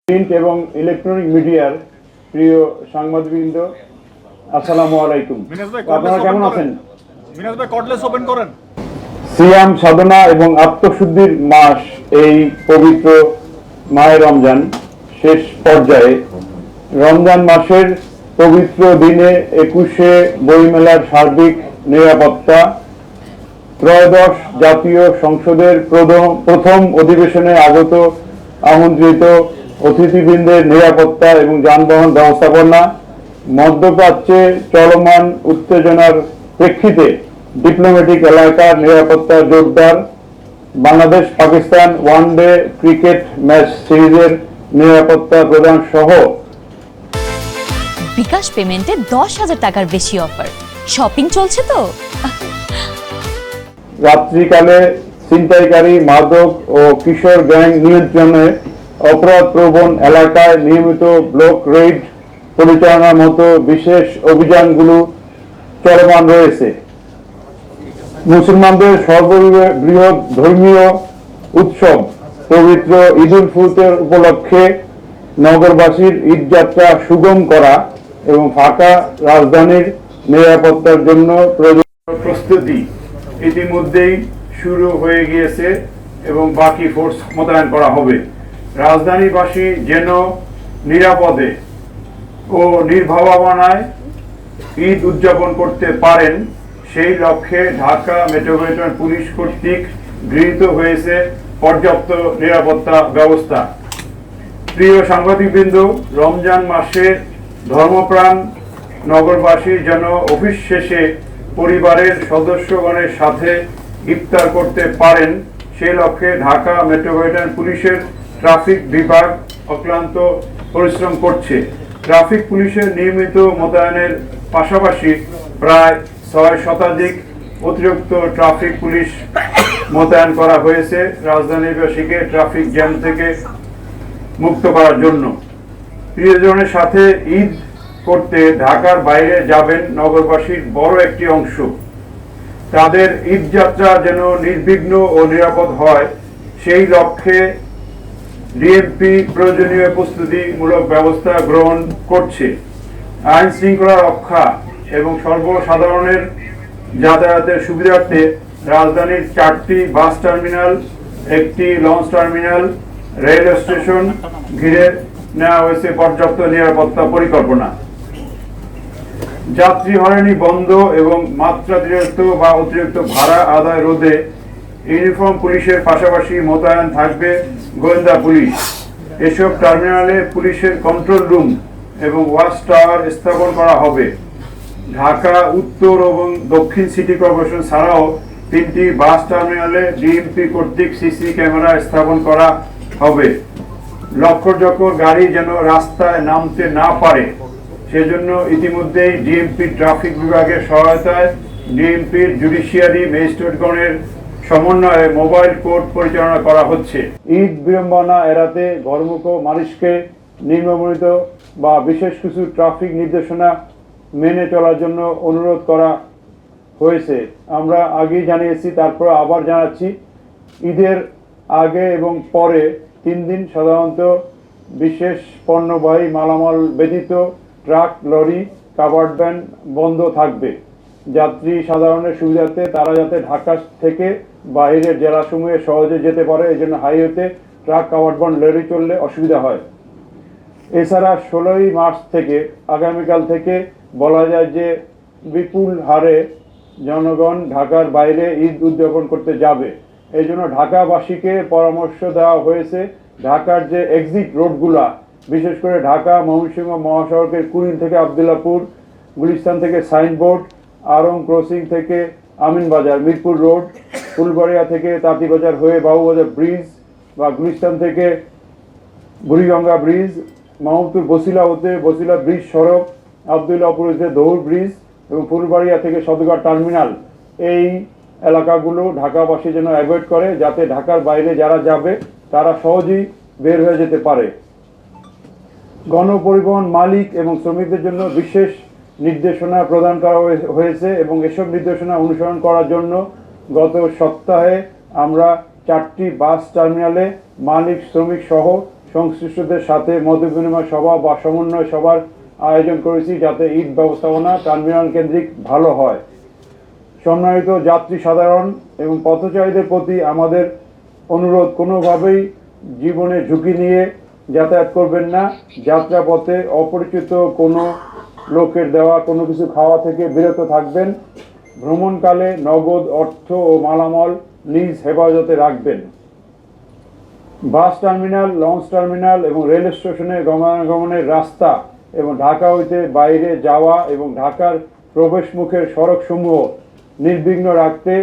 Print এবং electronic মিডিয়ার প্রিয় সাংবাদিকবৃন্দ, আসসালামু আলাইকুম। আপনারা কেমন আছেন? সিয়াম সাধনা এবং আত্মশুদ্ধির মাস, এই পবিত্র মাহে রমজান শেষ পর্যায়ে। রমজান মাসের পবিত্র দিনে 21শে বইমেলার সার্বিক নিরাপত্তা, ত্রয়োদশ জাতীয় সংসদের প্রথম অধিবেশনে আগত আমন্ত্রিত অতিথিবৃন্দের নিরাপত্তা এবং যানবাহন ব্যবস্থাপনা, মধ্যপ্রাচ্যে চলমান উত্তেজনার প্রেক্ষিতে ডিপ্লোম্যাটিক এলাকার নিরাপত্তা জোরদার, Bangladesh Pakistan one day cricket match সিরিজের নিরাপত্তা প্রদান সহ। বিকাশ পেমেন্টে 10,000 টাকার বেশি অফার, শপিং চলছে তো। রাত্রিকালে ছিনতাইকারী, মাদক ও কিশোর গ্যাং নিয়ন্ত্রণে অপরাধ প্রবণ এলাকায় নিয়মিত ব্লক রেড পরিচালনার মতো বিশেষ অভিযানগুলো চলমান রয়েছে। মুসলমানদের সর্ববৃহৎ ধর্মীয় উৎসব পবিত্র ঈদ উল ফিতর উপলক্ষে নগরবাসীর ঈদযাত্রা সুগম করা এবং ফাঁকা রাজধানীর নিরাপত্তার জন্য প্রস্তুতি ইতিমধ্যেই শুরু হয়ে গিয়েছে এবং বাকি ফোর্স মোতায়েন করা হবে। রাজধানীবাসী যেন নিরাপদে ও নির্ভাবনায় ঈদ উদযাপন করতে পারেন, সেই লক্ষ্যে ঢাকা মেট্রোপলিটন পুলিশ কর্তৃক গৃহীত হয়েছে পর্যাপ্ত নিরাপত্তা ব্যবস্থা। প্রিয় সাংবাদিকবৃন্দ, রমজান মাসে ধর্মপ্রাণ নগরবাসী যেন অফিস শেষে পরিবারের সদস্যগণের সাথে ইফতার করতে পারেন, সেই লক্ষ্যে ঢাকা মেট্রোপলিটন পুলিশের ট্রাফিক বিভাগ অক্লান্ত পরিশ্রম করছে। ট্রাফিক পুলিশের নিয়মিত মোতায়েনের পাশাপাশি প্রায় 6 শতাধিক অতিরিক্ত ট্রাফিক পুলিশ মোতায়েন করা হয়েছে রাজধানীবাসীকে ট্রাফিক জ্যাম থেকে মুক্ত করার জন্য। প্রিয়জনের সাথে ঈদ করতে ঢাকার বাইরে যাবেন নগরবাসীর বড় একটি অংশ। তাদের ঈদযাত্রা যেন নির্বিঘ্ন ও নিরাপদ হয়, সেই লক্ষ্যে ডিএমপি প্রয়োজনীয় প্রস্তুতিমূলক ব্যবস্থা গ্রহণ করছে। আইন শৃঙ্খলা রক্ষা এবং সর্বসাধারণের যাতায়াতের সুবিধার্থে রাজধানীর 4টি বাস টার্মিনাল, একটি লঞ্চ টার্মিনাল, রেল স্টেশন ঘিরে নেওয়া হয়েছে পর্যাপ্ত নিরাপত্তা পরিকল্পনা। যাত্রী হয়রানি বন্ধ এবং মাত্রাতিরিক্ত বা অতিরিক্ত ভাড়া আদায় রোধে ইউনিফর্ম পুলিশের পাশাপাশি মোতায়েন থাকবে গোয়েন্দা পুলিশ। এসব টার্মিনালে পুলিশের কন্ট্রোল রুম এবং ওয়াচ টাওয়ার স্থাপন করা হবে। ঢাকা উত্তর এবং দক্ষিণ সিটি কর্পোরেশন ছাড়াও 3টি বাস টার্মিনালে ডিএমপি কর্তৃক সিসি ক্যামেরা স্থাপন করা হবে। লক্ষ্যযোগ্য গাড়ি যেন রাস্তায় নামতে না পারে, সেজন্য ইতিমধ্যেই ডিএমপি ট্রাফিক বিভাগের সহায়তায় ডিএমপির জুডিশিয়ারি ম্যাজিস্ট্রেটগণের সমন্বয়ে মোবাইল কোর্ট পরিচালনা করা হচ্ছে। ঈদ বিড়ম্বনা এড়াতে ঘরমুখ মানুষকে নিম্নবর্ণিত বা বিশেষ কিছু ট্রাফিক নির্দেশনা মেনে চলার জন্য অনুরোধ করা হয়েছে। আমরা আগেই জানিয়েছি, তারপর আবার জানাচ্ছি। ঈদের আগে এবং পরে 3 দিন সাধারণত বিশেষ পণ্যবাহী মালামাল ব্যতীত ট্রাক, লরি, কাভার্ড ভ্যান বন্ধ থাকবে। যাত্রী সাধারণের সুবিধার্থে তারা যাতে ঢাকা থেকে বাইরের জেলাসমূহে সহজে যেতে পারে, এই জন্য হাইওয়েতে ট্রাক, কাভার্ড ভ্যান, লরি চললে অসুবিধা হয়। এছাড়া 16ই মার্চ থেকে আগামীকাল থেকে বলা যায় যে বিপুল হারে জনগণ ঢাকার বাইরে ঈদ উদযাপন করতে যাবে। এই জন্য ঢাকাবাসীকে পরামর্শ দেওয়া হয়েছে, ঢাকার যে এক্সিট রোডগুলা, বিশেষ করে ঢাকা ময়মনসিংহ মহাসড়কের কুড়িল থেকে আবদুল্লাপুর, গুলিস্তান থেকে সাইনবোর্ড, আরং ক্রসিং থেকে আমিনবাজার, মিরপুর রোড, ফুলবাড়িয়া থেকে তাঁতিবাজার হয়ে বাবুবাজার ব্রিজ বা গুলিস্তান থেকে বুড়িগঙ্গা ব্রিজ, মাহমুদপুর বসিলা হতে বসিলা ব্রিজ সড়ক, আবদুল্লাপুর হতে দৌড় ব্রিজ এবং ফুলবাড়িয়া থেকে সদরঘাট টার্মিনাল, এই এলাকাগুলো ঢাকাবাসী যেন অ্যাভয়েড করে, যাতে ঢাকার বাইরে যারা যাবে তারা সহজেই বের হয়ে যেতে পারে। গণপরিবহন মালিক এবং শ্রমিকদের জন্য বিশেষ নির্দেশনা প্রদান করা হয়েছে এবং এসব নির্দেশনা অনুসরণ করার জন্য গত সপ্তাহে আমরা 4টি বাস টার্মিনালে মালিক, শ্রমিক সহ সংশ্লিষ্টদের সাথে মত বিনিময় সভা বা সমন্বয় সভার আয়োজন করেছি, যাতে ঈদ ব্যবস্থাপনা টার্মিনাল কেন্দ্রিক ভালো হয়। সম্মানিত যাত্রী সাধারণ এবং পথচারীদের প্রতি আমাদের অনুরোধ, কোনোভাবেই জীবনে ঝুঁকি নিয়ে যাতায়াত করবেন না। যাত্রাপথে অপরিচিত কোনো লোকের দেওয়া কোনো কিছু খাওয়া থেকে বিরত থাকবেন। ভ্রমণকালে নগদ অর্থ ও মালামাল নিজ হেফাজতে রাখবেন। বাস টার্মিনাল, লঞ্চ টার্মিনাল এবং রেল স্টেশনে গমনাগমনের রাস্তা এবং ঢাকা হইতে বাইরে যাওয়া এবং ঢাকার প্রবেশমুখের সড়কসমূহ নির্বিঘ্ন রাখতে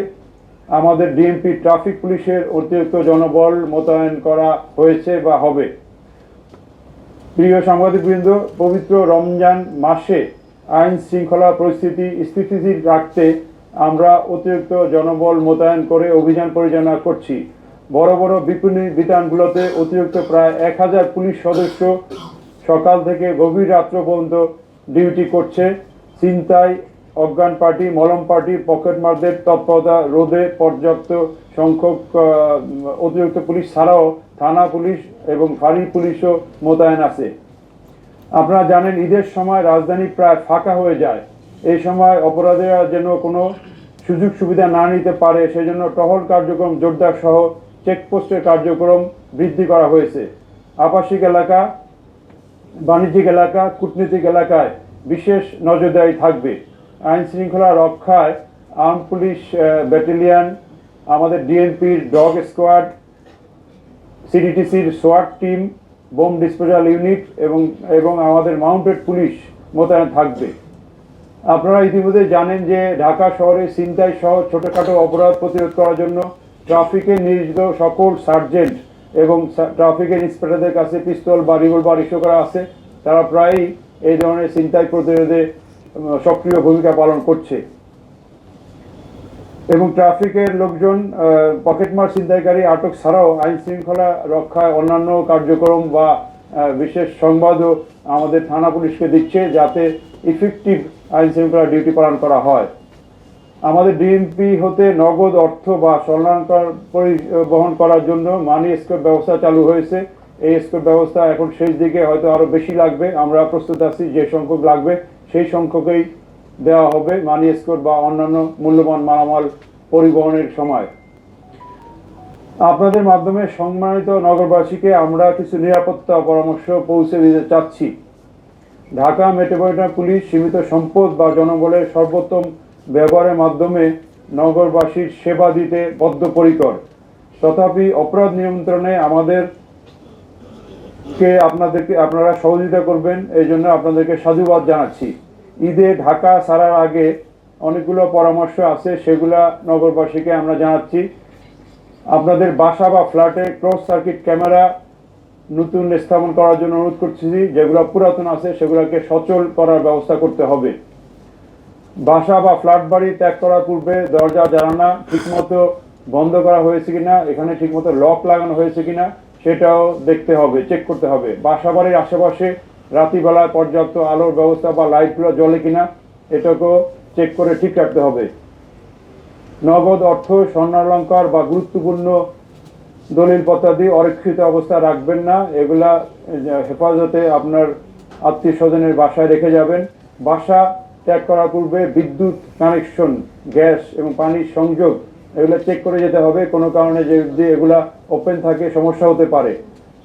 আমাদের ডিএমপি ট্রাফিক পুলিশের অতিরিক্ত জনবল মোতায়েন করা হয়েছে বা হবে। প্রিয় সাংবাদিকবৃন্দ, পবিত্র রমজান মাসে আইন শৃঙ্খলা পরিস্থিতি স্থিতিশীল রাখতে আমরা অতিরিক্ত জনবল মোতায়েন করে অভিযান পরিচালনা করছি। বড় বড় বিপণী বিতানগুলোতে অতিরিক্ত প্রায় 1000 পুলিশ সদস্য সকাল থেকে গভীর রাত্র পর্যন্ত ডিউটি করছে। ছিনতাই, অজ্ঞান পার্টি, মলম পার্টি, পকেটমারদের তৎপরতা রোধে পর্যাপ্ত সংখ্যক অতিরিক্ত পুলিশ ছাড়াও থানা পুলিশ এবং ফাঁড়ি পুলিশও মোতায়েন আছে। আপনারা জানেন, ঈদের সময় রাজধানী প্রায় ফাঁকা হয়ে যায়। এই সময় অপরাধীরা যেন কোনো সুযোগ সুবিধা না নিতে পারে, সেজন্য টহল কার্যক্রম জোরদার সহ চেকপোস্টের কার্যক্রম বৃদ্ধি করা হয়েছে। আবাসিক এলাকা, বাণিজ্যিক এলাকা, কূটনীতিক এলাকায় বিশেষ নজরদারি থাকবে। আইন শৃঙ্খলা রক্ষায় আর্ম পুলিশ ব্যাটালিয়ন, আমাদের ডিএনপির ডগ স্কোয়াড, সিডিটিসির সোয়াট টিম, বোম ডিসপোজাল ইউনিট এবং আমাদের মাউন্টেড পুলিশ মোতায়েন থাকবে। আপনারা ইতিমধ্যে জানেন যে ঢাকা শহরে ছিনতাই সহ ছোটোখাটো অপরাধ প্রতিরোধ করার জন্য ট্রাফিকে নিয়োজিত সকল সার্জেন্ট এবং ট্রাফিকের ইন্সপেক্টরদের কাছে পিস্তল বা রিভলভার ইস্যু করা আছে। তারা প্রায়ই এই ধরনের ছিনতাই প্রতিরোধে সক্রিয় ভূমিকা পালন করছে এবং ট্রাফিকের লোকজন পকেটমার ছিনতাইকারী আটক ছাড়াও আইন শৃঙ্খলা রক্ষায় অন্যান্য কার্যক্রম বা বিশেষ সংবাদও আমাদের থানা পুলিশকে দিচ্ছে, যাতে ইফেক্টিভ আইন শৃঙ্খলা ডিউটি পালন করা হয়। আমাদের ডিএমপি হতে নগদ অর্থ বা স্বর্ণালংকার পরিবহন করার জন্য মানি এসকর্ট ব্যবস্থা চালু হয়েছে। এই এসকর্ট ব্যবস্থা এখন শেষ দিকে হয়তো আরও বেশি লাগবে। আমরা প্রস্তুত আছি, যে সংখ্যক লাগবে সেই সংখ্যকেই দেওয়া হবে মানি এসকর্ট বা অন্যান্য মূল্যবান মালামাল পরিবহনের সময়। আপনাদের মাধ্যমে সম্মানিত নগরবাসীকে আমরা কিছু নিরাপত্তা পরামর্শ পৌঁছে দিতে চাচ্ছি। ঢাকা মেট্রোপলিটন পুলিশ সীমিত সম্পদ বা জনবলের সর্বোত্তম ব্যবহারের মাধ্যমে নগরবাসীর সেবা দিতে বদ্ধপরিকর। তথাপি অপরাধ নিয়ন্ত্রণে আপনারা সহযোগিতা করবেন, এই জন্য আপনাদেরকে সাধুবাদ জানাচ্ছি। ঈদে ঢাকা ছাড়ার আগে অনেকগুলো পরামর্শ আছে, সেগুলা নগরবাসীকে আমরা জানাচ্ছি। আপনাদের বাসা বা ফ্ল্যাটে ক্লোজ সার্কিট ক্যামেরা নতুন স্থাপন করার জন্য অনুরোধ করছি। যেগুলো পুরাতন আছে সেগুলোকে সচল করার ব্যবস্থা করতে হবে। বাসা বা ফ্ল্যাট বাড়ি ত্যাগ করার পূর্বে দরজা জানালা ঠিকমতো বন্ধ করা হয়েছে কিনা, এখানে ঠিকমতো লক লাগানো হয়েছে কিনা সেটাও দেখতে হবে, চেক করতে হবে। বাসা বাড়ির আশেপাশে রাত্রিবেলায় পর্যাপ্ত আলোর ব্যবস্থা বা লাইটগুলো জ্বলে কিনা এটাকেও চেক করে ঠিক রাখতে হবে। নগদ অর্থ, স্বর্ণালংকার বা গুরুত্বপূর্ণ দলিলপত্রাদি অরক্ষিত অবস্থা রাখবেন না। এগুলা হেফাজতে আপনার আত্মীয় স্বজনের বাসায় রেখে যাবেন। বাসা ত্যাগ করার পূর্বে বিদ্যুৎ কানেকশন, গ্যাস এবং পানির সংযোগ এগুলো চেক করে যেতে হবে। কোনো কারণে যদি এগুলা ওপেন থাকে সমস্যা হতে পারে।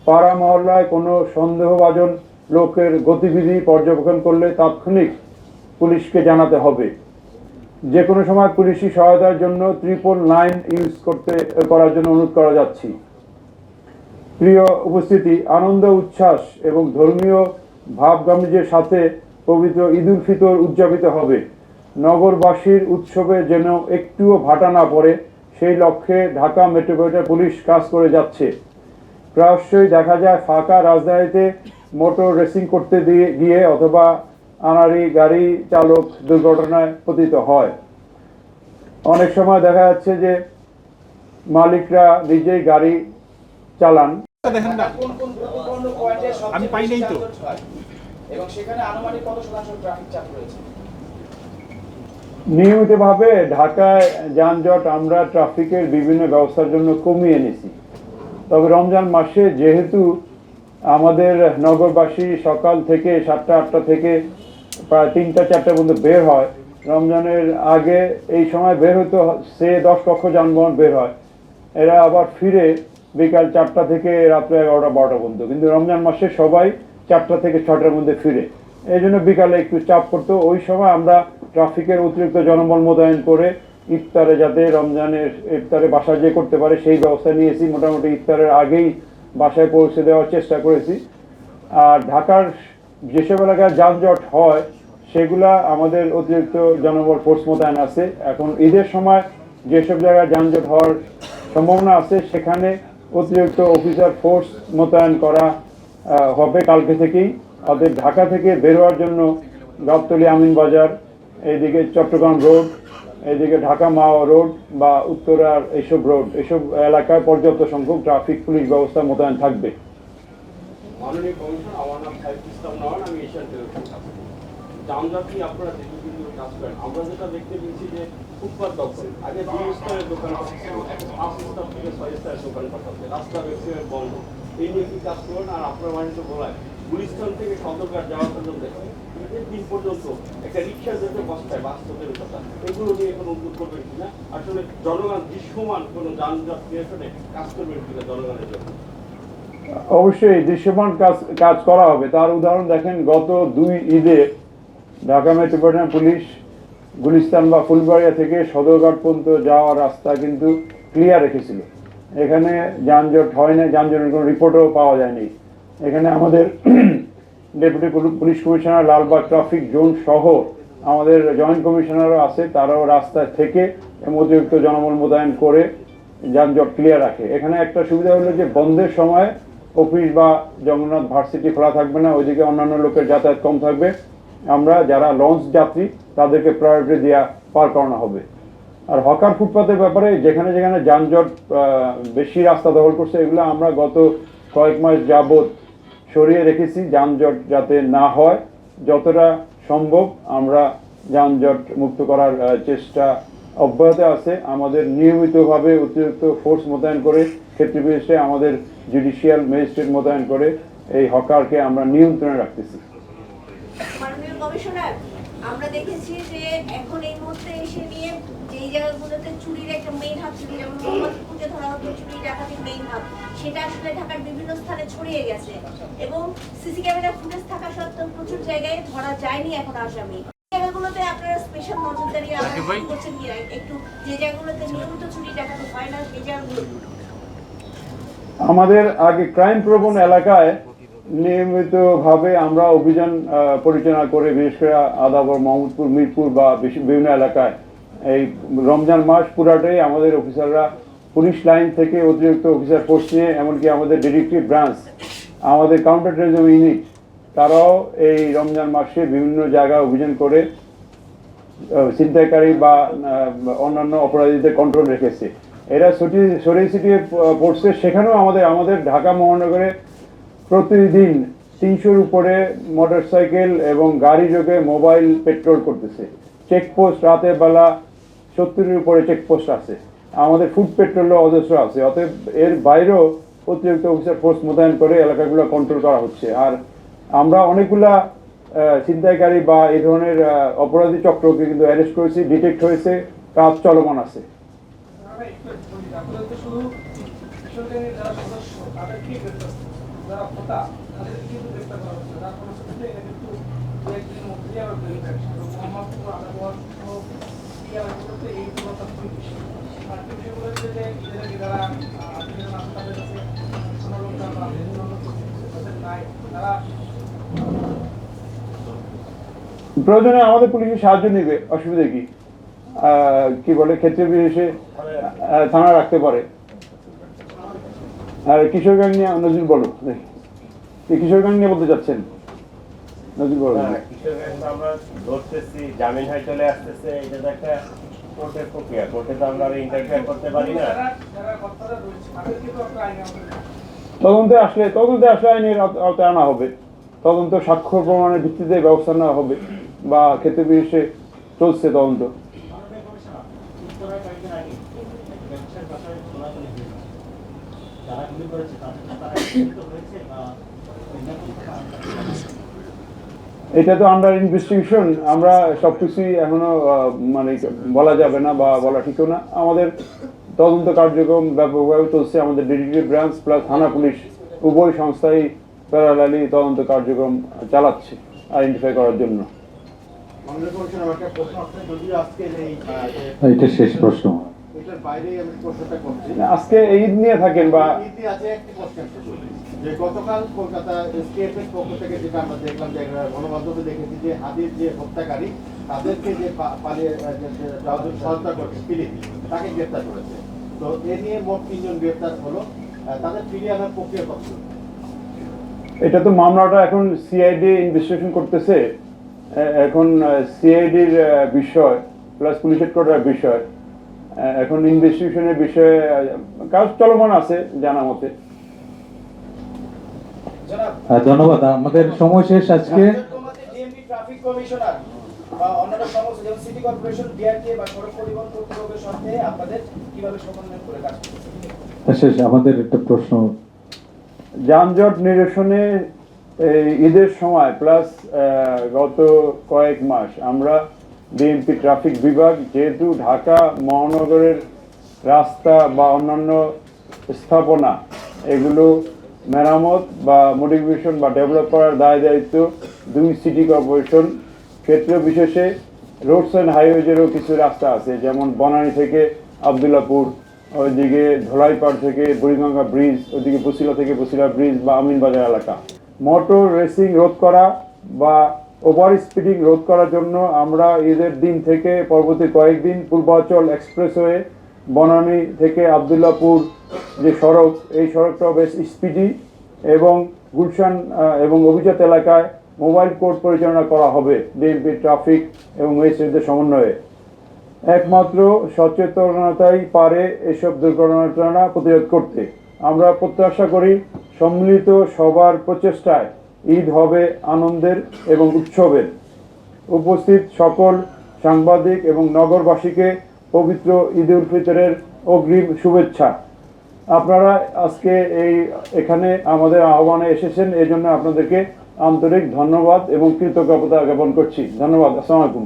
পাড়া মহল্লায় কোনো সন্দেহভাজন লোকের গতিবিধি পর্যবেক্ষণ করলে তাৎক্ষণিক পুলিশকে জানাতে হবে। যে কোনো সময় পুলিশি সহায়তার জন্য 999 ইউজ করার জন্য অনুরোধ করা যাচ্ছি। প্রিয় উপস্থিতি, আনন্দ উচ্ছ্বাস এবং ধর্মীয় ভাবগাম্ভীর্যের সাথে পবিত্র ঈদ উল ফিতর উদযাপিত হবে। নগরবাসীর উৎসবে যেন একটুও ভাটা না পড়ে সেই লক্ষ্যে ঢাকা মেট্রোপলিটন পুলিশ কাজ করে যাচ্ছে। প্রায়শই দেখা যায় ফাঁকা রাজধানীতে মোটর রেসিং করতে গিয়ে অথবা আনাড়ি গাড়ি চালক দুর্ঘটনায় পতিত হয়। অনেক সময় দেখা যাচ্ছে যে মালিকরা নিজেই গাড়ি চালান। দেখেন না, আমি পাই নাই তো। এবং সেখানে আনুমানিক কত শতাংশ ট্রাফিক চাপ রয়েছে? নিয়মিতভাবে ঢাকায় যানজট আমরা ট্রাফিকের বিভিন্ন ব্যবস্থার জন্য কমিয়ে এনেছি। তবে রমজান মাসে যেহেতু আমাদের নগরবাসী সকাল থেকে 7টা-8টা থেকে প্রায় 3টা-4টা পর্যন্ত বের হয়। রমজানের আগে এই সময় বের হতো, সে 10 লক্ষ যানবাহন বের হয়। এরা আবার ফিরে বিকাল 4টা থেকে রাত্রে 11টা-12টা পর্যন্ত, কিন্তু রমজান মাসে সবাই 4টা থেকে 6টার মধ্যে ফিরে। এই জন্য বিকালে একটু চাপ পড়তো। ওই সময় আমরা ট্রাফিকের অতিরিক্ত জনবল মোতায়েন করে ইফতারে, যাতে রমজানের ইফতারে বাসায় যে করতে পারে সেই ব্যবস্থা নিয়েছি। মোটামুটি ইফতারের আগেই বাসায় পৌঁছে দেওয়ার চেষ্টা করেছি। আর ঢাকার যেসব এলাকায় যানজট হয় সেগুলা আমাদের অতিরিক্ত জনবল ফোর্স মোতায়েন আছে। এখন ঈদের সময় যেসব জায়গায় যানজট হওয়ার সম্ভাবনা আছে সেখানে অতিরিক্ত অফিসার ফোর্স মোতায়েন করা হবে কালকে থেকেই। অতএব ঢাকা থেকে বের হওয়ার জন্য গাবতলী আমিনবাজার, এইদিকে চট্টগ্রাম রোড, এইদিকে ঢাকা মাওয়া রোড বা উত্তরার এইসব রোড, এসব এলাকায় পর্যাপ্ত সংখ্যক ট্রাফিক পুলিশ ব্যবস্থা মোতায়েন থাকবে। মাননীয় কমিশন, আমার নাম সাইফুল ইসলাম নওয়ান, আমি এশিয়ান টেলিভিশন কাজ করি। যানজট নিয়ে আপনারা দীর্ঘদিন ধরে কাজ করেন। আমরা যেটা দেখতে পেয়েছি যে ফুটপাত দখল, আগে 2 স্তরের দোকানপাট ছিল, এখন 5 স্তর থেকে 6 স্তরের দোকানপাট আছে, রাস্তা ম্যাক্সিমাম বন্ধ। এই নিয়ে কি কাজ করেন? আর আপনার বাড়ি তো বলায় গুলিস্তান থেকে সদরঘাট যাওয়া পর্যন্ত ঈদের দিন পর্যন্ত একটা রিক্সা যেতে বস্তায় বাস্তবের কথা, এগুলো নিয়ে কোনো উদ্যোগ করবেন কিনা? আসলে জনগণ দৃশ্যমান কোনো যানজট ক্রিয়েশনে কাজ করবেন কিনা জনগণের জন্য? অবশ্যই দৃশ্যমান কাজ করা হবে। তার উদাহরণ দেখেন, গত 2 ঈদে ঢাকা মেট্রোপলিটন পুলিশ গুলিস্তান বা ফুলবাড়িয়া থেকে সদরঘাট পর্যন্ত যাওয়ার রাস্তা কিন্তু ক্লিয়ার রেখেছিল। এখানে যানজট হয় না, যানজটের কোনো রিপোর্টও পাওয়া যায়নি। এখানে আমাদের deputy police commissioner, Lalbagh traffic zone সহ আমাদের জয়েন্ট কমিশনারও আছে, তারাও রাস্তা থেকে অতিরিক্ত জনবল মোতায়েন করে যানজট ক্লিয়ার রাখে। এখানে একটা সুবিধা হলো যে বন্ধের সময় অফিস বা জগন্নাথ ভার্সিটি খোলা থাকবে না, ওইদিকে অন্যান্য লোকের যাতায়াত কম থাকবে। আমরা যারা লঞ্চ যাত্রী তাদেরকে প্রায়োরিটি দেওয়া পার করানো হবে। আর হকার ফুটপাতের ব্যাপারে যেখানে যেখানে যানজট বেশি রাস্তা দখল করছে, এগুলো আমরা গত কয়েক মাস যাবৎ সরিয়ে রেখেছি, যানজট যাতে না হয়। যতটা সম্ভব আমরা যানজট মুক্ত করার চেষ্টা অব্যাহত আছে। আমাদের নিয়মিতভাবে অতিরিক্ত ফোর্স মোতায়েন করে, ক্ষেত্র বিশেষে আমাদের জুডিশিয়াল ম্যাজিস্ট্রেট মোতায়েন করে এই হকারকে আমরা নিয়ন্ত্রণে রাখতেছি। মাননীয় কমিশনার, আমরা দেখেছি যে এখন এই মুহূর্তে এসে নিয়ে যেই জায়গাগুলোতে চুরির একটা মেইন হাব ছিল, যেমন মোহাম্মদপুরকে ধরা হতো চুরি ডাকাতির মেইন হাব, সেটা আসলে ঢাকার বিভিন্ন স্থানে ছড়িয়ে গেছে এবং সিসি ক্যামেরা ফুটেজ থাকা সত্ত্বেও প্রচুর জায়গায় ধরা যায়নি এখন আসামি। জায়গাগুলোতে আপনারা স্পেশাল নজরদারি করছেন কি একটু, যে জায়গাগুলোতে নিয়মিত চুরি ডাকাতি হয় না সেই জায়গাগুলো? আমাদের আগে ক্রাইম প্রবণ এলাকায় নিয়মিতভাবে আমরা অভিযান পরিচালনা করে, বিশেষ করে আদাবর, মোহাম্মদপুর, মিরপুর বা বিভিন্ন এলাকায় এই রমজান মাস পুরাটাই আমাদের অফিসাররা পুলিশ লাইন থেকে অতিরিক্ত অফিসার ফোর্স নিয়ে, এমনকি আমাদের ডিটেকটিভ ব্রাঞ্চ, আমাদের কাউন্টার টেররিজম ইউনিট, তারাও এই রমজান মাসে বিভিন্ন জায়গায় অভিযান করে ছিনতাইকারী বা অন্যান্য অপরাধীদের কন্ট্রোল রেখেছে। এরা ছড়িয়ে ছিটিয়ে পড়ছে। সেখানেও আমাদের ঢাকা মহানগরে প্রতিদিন 300-র উপরে মোটরসাইকেল এবং গাড়ি যোগে মোবাইল পেট্রোল করতেছে। চেকপোস্ট রাতের বেলা 70-এর উপরে চেকপোস্ট আছে। আমাদের ফুড পেট্রোলও অজস্র আছে। অতএব এর বাইরেও অতিরিক্ত অফিসার ফোর্স মোতায়েন করে এলাকাগুলো কন্ট্রোল করা হচ্ছে। আর আমরা অনেকগুলা ছিনতাইকারী বা এই ধরনের অপরাধী চক্রকে কিন্তু অ্যারেস্ট করেছি, ডিটেক্ট হয়েছে, কাজ চলমান আছে। প্রয়োজনে আমাদের পুলিশের সাহায্য নেবে, অসুবিধা কি বলে ক্ষেত্রে বিশেষে থানা রাখতে পারে। আর কিশোরগঞ্জ নিয়ে নজরুল বলো, কিশোরগঞ্জ নিয়ে বলতে চাচ্ছেন? নজরুল বলো। কিশোরগঞ্জ আমরা ধরতেছি, জামিন হয়ে চলে আসতেছে, এটা তো একটা কোর্টের প্রক্রিয়া, কোর্টে তো আমরা ইন্টারফেয়ার করতে পারি না। তদন্তে আসলে আইনের আওতায় আনা হবে। তদন্ত সাক্ষ্য প্রমাণের ভিত্তিতে ব্যবস্থা নেওয়া হবে বা ক্ষেত্রে বিশেষে চলছে তদন্ত। এটা তো আন্ডার ইনভেস্টিগেশন, আমরা সবকিছুই এখনো মানে বলা যাবে না বা বলা ঠিকও না। আমাদের তদন্ত কার্যক্রম ব্যাপকভাবে চলছে, আমাদের ডিটেকটিভ ব্রাঞ্চ প্লাস থানা পুলিশ উভয় সংস্থাই প্যারালালি তদন্ত কার্যক্রম চালাচ্ছে আইডেন্টিফাই করার জন্য। এটা শেষ প্রশ্ন। আজকে ঈদ নিয়ে থাকেন বা যে গতকাল কলকাতা এসটিএফ এর পক্ষ থেকে যেটা আমরা দেখলাম, যে গণমাধ্যমে দেখেছি যে হাদির যে হত্যাকারী তাদেরকে যে পালিয়ে সহায়তা করছে ফিলিপি, তাকে গ্রেপ্তার করেছে। তো এ নিয়ে মোট 3 জন গ্রেপ্তার হলো, তাদের ফিরিয়ে আনার প্রক্রিয়া কত? এটা তো মামলাটা এখন সিআইডি ইনভেস্টিগেশন করতেছে, এখন সিআইডির বিষয় প্লাস পুলিশ হেডকোয়ার্টার বিষয়, এখন ইনভেস্টিগেশনের বিষয়ে কাজ চলমান আছে জানা মতে। ধন্যবাদ, আমাদের সময় শেষ আজকে। ডিএমপি ট্রাফিক কমিশনার বা অন্যান্য সংস্থা যেমন সিটি কর্পোরেশন, বিআরটিএ বা সড়ক পরিবহন কর্তৃপক্ষের সাথে আপনাদের কিভাবে সমন্বয় করে কাজ করতেছেন? শেষ আমাদের একটা প্রশ্ন। যানজট নিরসনে ঈদের সময় প্লাস গত কয়েক মাস আমরা ডিএমপি ট্রাফিক বিভাগ, যেহেতু ঢাকা মহানগরের রাস্তা বা অন্যান্য স্থাপনা এগুলো মেরামত বা মডিফিকেশন বা ডেভেলপ করার দায় দায়িত্ব 2 সিটি কর্পোরেশন। ক্ষেত্র বিশেষে রোডস অ্যান্ড হাইওয়েজেরও কিছু রাস্তা আছে, যেমন বনানী থেকে আবদুল্লাপুর, ওইদিকে ধোলাইপাড় থেকে বুড়িগঙ্গা ব্রিজ, ওইদিকে বসিলা থেকে বসিলা ব্রিজ বা আমিনবাজার এলাকা। মোটর রেসিং রোধ করা বা ওভার স্পিডিং রোধ করার জন্য আমরা ঈদের দিন থেকে পরবর্তী কয়েকদিন পূর্বাঞ্চল এক্সপ্রেসওয়ে বনানী থেকে আবদুল্লাপুর যে সড়ক, এই সড়কটাও বেশ স্পিডি এবং গুলশান এবং অভিজাত এলাকায় মোবাইল কোর্ট পরিচালনা করা হবে ডিএমপি ট্রাফিক এবং ম্যাজিস্ট্রেটদের সমন্বয়ে। একমাত্র সচেতনতাই পারে এসব দুর্ঘটনা প্রতিরোধ করতে। আমরা প্রত্যাশা করি সম্মিলিত সবার প্রচেষ্টায় ঈদ হবে আনন্দের এবং উৎসবের। উপস্থিত সকল সাংবাদিক এবং নগরবাসীকে পবিত্র ঈদ উল ফিতরের অগ্রিম শুভেচ্ছা। আপনারা আজকে এখানে আমাদের আহ্বানে এসেছেন, এই জন্য আপনাদেরকে আন্তরিক ধন্যবাদ এবং কৃতজ্ঞতা জ্ঞাপন করছি। ধন্যবাদ। আসসালামু আলাইকুম।